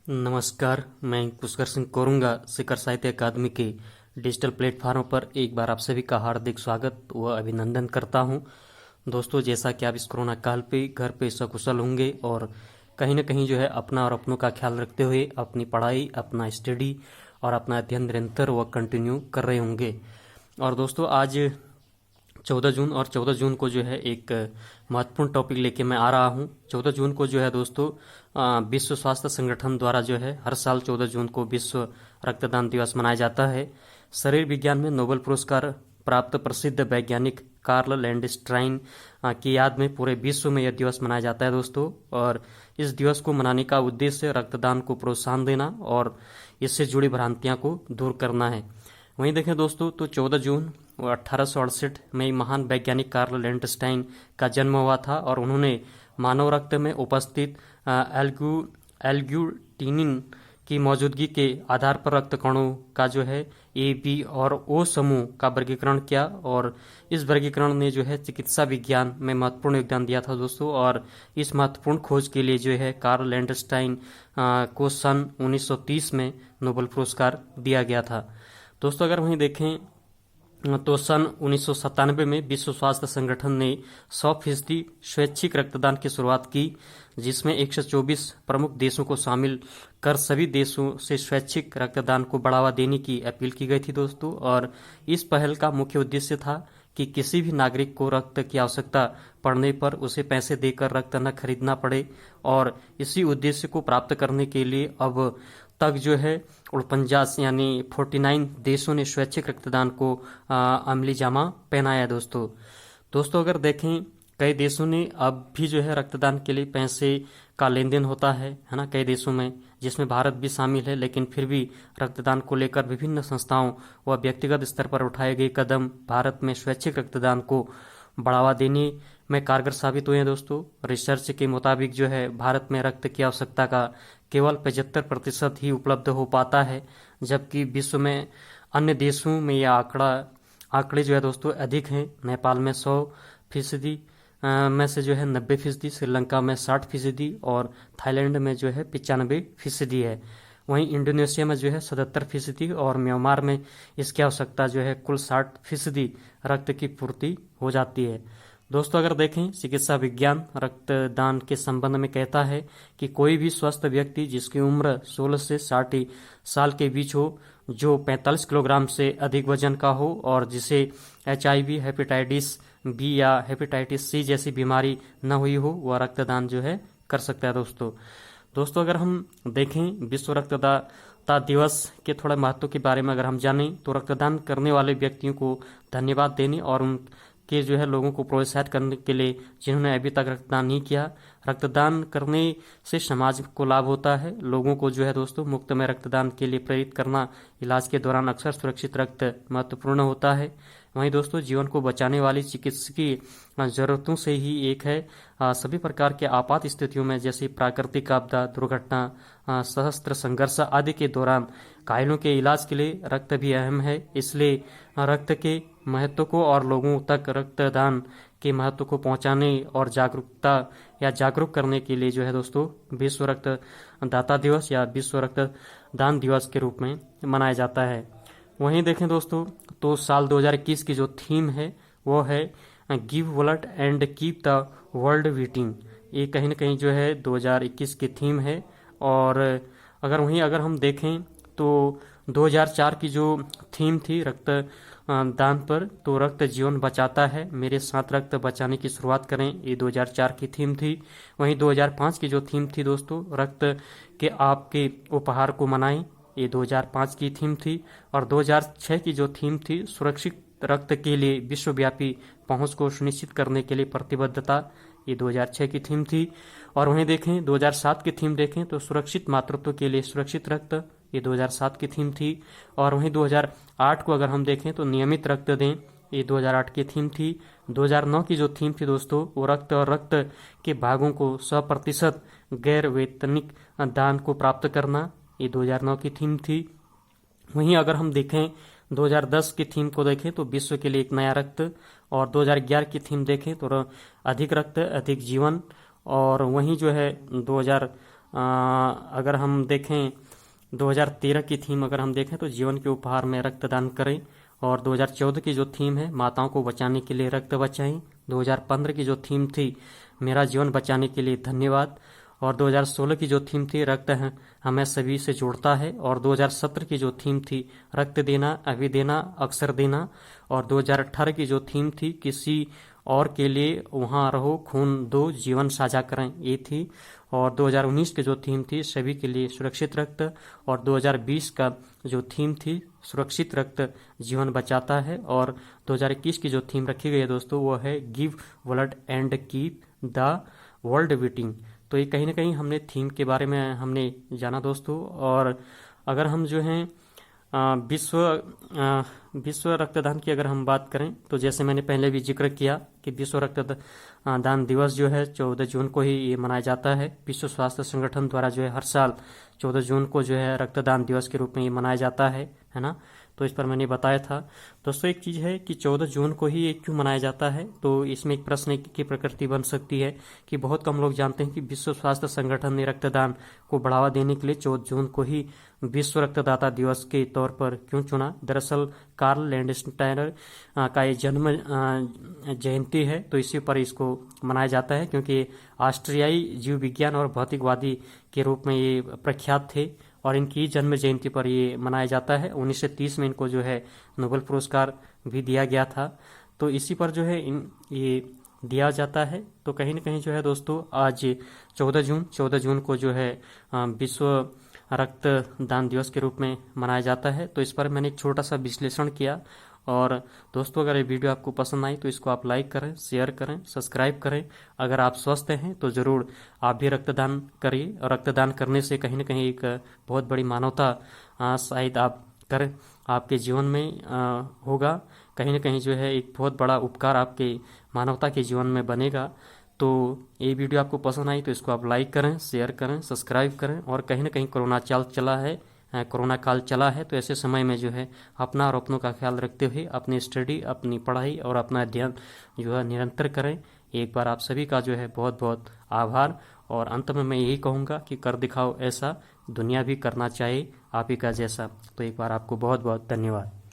नमस्कार। मैं पुष्कर सिंह कोरुंगा शिखर साहित्य अकादमी के डिजिटल प्लेटफॉर्म पर एक बार आप सभी का हार्दिक स्वागत व अभिनंदन करता हूं। दोस्तों, जैसा कि आप इस कोरोना काल पे घर पे सकुशल होंगे और कहीं ना कहीं जो है अपना और अपनों का ख्याल रखते हुए अपनी पढ़ाई, अपना स्टडी और अपना अध्ययन निरंतर व कंटिन्यू कर रहे होंगे। और दोस्तों, आज 14 जून और 14 जून को जो है एक महत्वपूर्ण टॉपिक लेके मैं आ रहा हूँ। 14 जून को जो है दोस्तों विश्व स्वास्थ्य संगठन द्वारा जो है हर साल 14 जून को विश्व रक्तदान दिवस मनाया जाता है। शरीर विज्ञान में नोबेल पुरस्कार प्राप्त प्रसिद्ध वैज्ञानिक कार्ल लैंडस्ट्राइन की याद में पूरे विश्व में यह दिवस मनाया जाता है दोस्तों। और इस दिवस को मनाने का उद्देश्य रक्तदान को प्रोत्साहन देना और इससे जुड़ी भ्रांतियां को दूर करना है। वहीं देखें दोस्तों, तो 14 जून 1868 में महान वैज्ञानिक कार्ल लैंडस्टाइन का जन्म हुआ था और उन्होंने मानव रक्त में उपस्थित एल्ग्यूटिनिन की मौजूदगी के आधार पर रक्त कणों का जो है ए, बी और ओ समूह का वर्गीकरण किया। और इस वर्गीकरण ने जो है चिकित्सा विज्ञान में महत्वपूर्ण योगदान दिया था दोस्तों। और इस महत्वपूर्ण खोज के लिए जो है कार्ल लैंडस्टाइन को सन 1930 में नोबेल पुरस्कार दिया गया था दोस्तों। अगर वहीं देखें तो सन 1997 में विश्व स्वास्थ्य संगठन ने 100% स्वैच्छिक रक्तदान की शुरुआत की, जिसमें 124 प्रमुख देशों को शामिल कर सभी देशों से स्वैच्छिक रक्तदान को बढ़ावा देने की अपील की गई थी दोस्तों। और इस पहल का मुख्य उद्देश्य था कि किसी भी नागरिक को रक्त की आवश्यकता पड़ने पर उसे पैसे देकर रक्त न खरीदना पड़े। और इसी उद्देश्य को प्राप्त करने के लिए अब तक जो है 49 यानी 49 देशों ने स्वैच्छिक रक्तदान को अमली जामा पहनाया दोस्तों। अगर देखें, कई देशों ने अब भी जो है रक्तदान के लिए पैसे का लेन देन होता है ना, कई देशों में, जिसमें भारत भी शामिल है। लेकिन फिर भी रक्तदान को लेकर विभिन्न संस्थाओं व व्यक्तिगत स्तर पर उठाए गए कदम भारत में स्वैच्छिक रक्तदान को बढ़ावा देने में कारगर साबित हुए हैं दोस्तों। रिसर्च के मुताबिक जो है भारत में रक्त की आवश्यकता का केवल 75% ही उपलब्ध हो पाता है, जबकि विश्व में अन्य देशों में यह आंकड़े जो है दोस्तों अधिक हैं। नेपाल में 100% में से जो है 90%, श्रीलंका में 60% और थाईलैंड में जो है 95% है। वहीं इंडोनेशिया में जो है 77% और म्यांमार में इसकी आवश्यकता जो है कुल 60% रक्त की पूर्ति हो जाती है दोस्तों। अगर देखें, चिकित्सा विज्ञान रक्तदान के संबंध में कहता है कि कोई भी स्वस्थ व्यक्ति जिसकी उम्र 16 से 60 साल के बीच हो, जो 45 किलोग्राम से अधिक वजन का हो और जिसे HIV, हेपेटाइटिस बी या हेपेटाइटिस सी जैसी बीमारी न हुई हो, वह रक्तदान जो है कर सकता है दोस्तों। अगर हम देखें विश्व रक्तदाता दिवस के थोड़ा महत्व के बारे में अगर हम जानें, तो रक्तदान करने वाले व्यक्तियों को धन्यवाद देने और उनके जो है लोगों को प्रोत्साहित करने के लिए जिन्होंने अभी तक रक्तदान नहीं किया। रक्तदान करने से समाज को लाभ होता है। लोगों को जो है दोस्तों मुफ्त में रक्तदान के लिए प्रेरित करना इलाज के दौरान अक्सर सुरक्षित रक्त महत्वपूर्ण होता है। वहीं दोस्तों, जीवन को बचाने वाली चिकित्सकीय जरूरतों से ही एक है। सभी प्रकार के आपात स्थितियों में, जैसे प्राकृतिक आपदा, दुर्घटना, सशस्त्र संघर्ष आदि के दौरान घायलों के इलाज के लिए रक्त भी अहम है। इसलिए रक्त के महत्व को और लोगों तक रक्तदान के महत्व को पहुंचाने और जागरूक करने के लिए जो है दोस्तों विश्व रक्तदाता दिवस या विश्व रक्तदान दिवस के रूप में मनाया जाता है। वहीं देखें दोस्तों, तो साल 2021 की जो थीम है वो है give blood and keep the world beating. ये कहीं ना कहीं जो है 2021 की थीम है। और अगर हम देखें तो 2004 की जो थीम थी रक्त दान पर, तो रक्त जीवन बचाता है, मेरे साथ रक्त बचाने की शुरुआत करें, ये 2004 की थीम थी। वहीं 2005 की जो थीम थी दोस्तों, रक्त के आपके उपहार को मनाएं, ये 2005 की थीम थी। और 2006 की जो थीम थी सुरक्षित रक्त के लिए विश्वव्यापी पहुंच को सुनिश्चित करने के लिए प्रतिबद्धता, ये 2006 की थीम थी। और वहीं देखें 2007 की थीम देखें तो सुरक्षित मातृत्व के लिए सुरक्षित रक्त, ये 2007 की थीम थी। और वहीं 2008 को अगर हम देखें तो नियमित रक्त दें, ये 2008 की थीम थी। 2009 की जो थीम थी दोस्तों, वो रक्त और रक्त के भागों को 100% गैर वेतनिक दान को प्राप्त करना, ये 2009 की थीम थी। वहीं अगर हम देखें 2010 की थीम को देखें तो विश्व के लिए एक नया रक्त। और 2011 की थीम देखें तो अधिक रक्त अधिक जीवन। और वहीं जो है अगर हम देखें 2013 की थीम अगर हम देखें तो जीवन के उपहार में रक्तदान करें, और 2014 की जो थीम है माताओं को बचाने के लिए रक्त बचाएं, 2015 की जो थीम थी मेरा जीवन बचाने के लिए धन्यवाद, और 2016 की जो थीम थी रक्त हमें सभी से जोड़ता है, और 2017 की जो थीम थी रक्त देना अभी देना अक्सर देना, और 2018 की जो थीम थी किसी और के लिए वहाँ रहो खून दो जीवन साझा करें ये थी, और 2019 की जो थीम थी सभी के लिए सुरक्षित रक्त, और 2020 का जो थीम थी सुरक्षित रक्त जीवन बचाता है, और 2021 की जो थीम रखी गई है दोस्तों वो है give blood and keep the world beating. तो ये कहीं ना कहीं हमने थीम के बारे में हमने जाना दोस्तों। और अगर हम जो हैं विश्व रक्तदान की अगर हम बात करें तो जैसे मैंने पहले भी जिक्र किया कि विश्व रक्तदान दिवस जो है 14 जून को ही ये मनाया जाता है। विश्व स्वास्थ्य संगठन द्वारा जो है हर साल 14 जून को जो है रक्तदान दिवस के रूप में ये मनाया जाता है ना। तो इस पर मैंने बताया था दोस्तों। एक चीज़ है कि 14 जून को ही ये क्यों मनाया जाता है, तो इसमें एक प्रश्न की प्रकृति बन सकती है कि बहुत कम लोग जानते हैं कि विश्व स्वास्थ्य संगठन ने रक्तदान को बढ़ावा देने के लिए 14 जून को ही विश्व रक्तदाता दिवस के तौर पर क्यों चुना। दरअसल कार्ल लैंडस्टाइनर का ये जन्म जयंती है, तो इसी पर इसको मनाया जाता है क्योंकि ऑस्ट्रियाई जीव विज्ञान और भौतिकवादी के रूप में ये प्रख्यात थे, और इनकी जन्म जयंती पर ये मनाया जाता है। 1930 में इनको जो है नोबेल पुरस्कार भी दिया गया था, तो इसी पर जो है ये दिया जाता है। तो कहीं ना कहीं जो है दोस्तों आज 14 जून को जो है विश्व रक्तदान दिवस के रूप में मनाया जाता है। तो इस पर मैंने एक छोटा सा विश्लेषण किया। और दोस्तों अगर ये वीडियो आपको पसंद आई तो इसको आप लाइक करें, शेयर करें, सब्सक्राइब करें। अगर आप स्वस्थ हैं तो ज़रूर आप भी रक्तदान करिए, और रक्तदान करने से कहीं ना कहीं एक बहुत बड़ी मानवता शायद आप करें आपके जीवन में होगा। कहीं ना कहीं जो है एक बहुत बड़ा उपकार आपके मानवता के जीवन में बनेगा। तो ये वीडियो आपको पसंद आई तो इसको आप लाइक करें, शेयर करें, सब्सक्राइब करें। और कहीं ना कहीं कोरोना काल चला है, तो ऐसे समय में जो है अपना और अपनों का ख्याल रखते हुए अपनी स्टडी, अपनी पढ़ाई और अपना अध्ययन जो है निरंतर करें। एक बार आप सभी का जो है बहुत बहुत आभार। और अंत में मैं यही कहूँगा कि कर दिखाओ ऐसा दुनिया भी करना चाहे आप ही का जैसा। तो एक बार आपको बहुत बहुत धन्यवाद।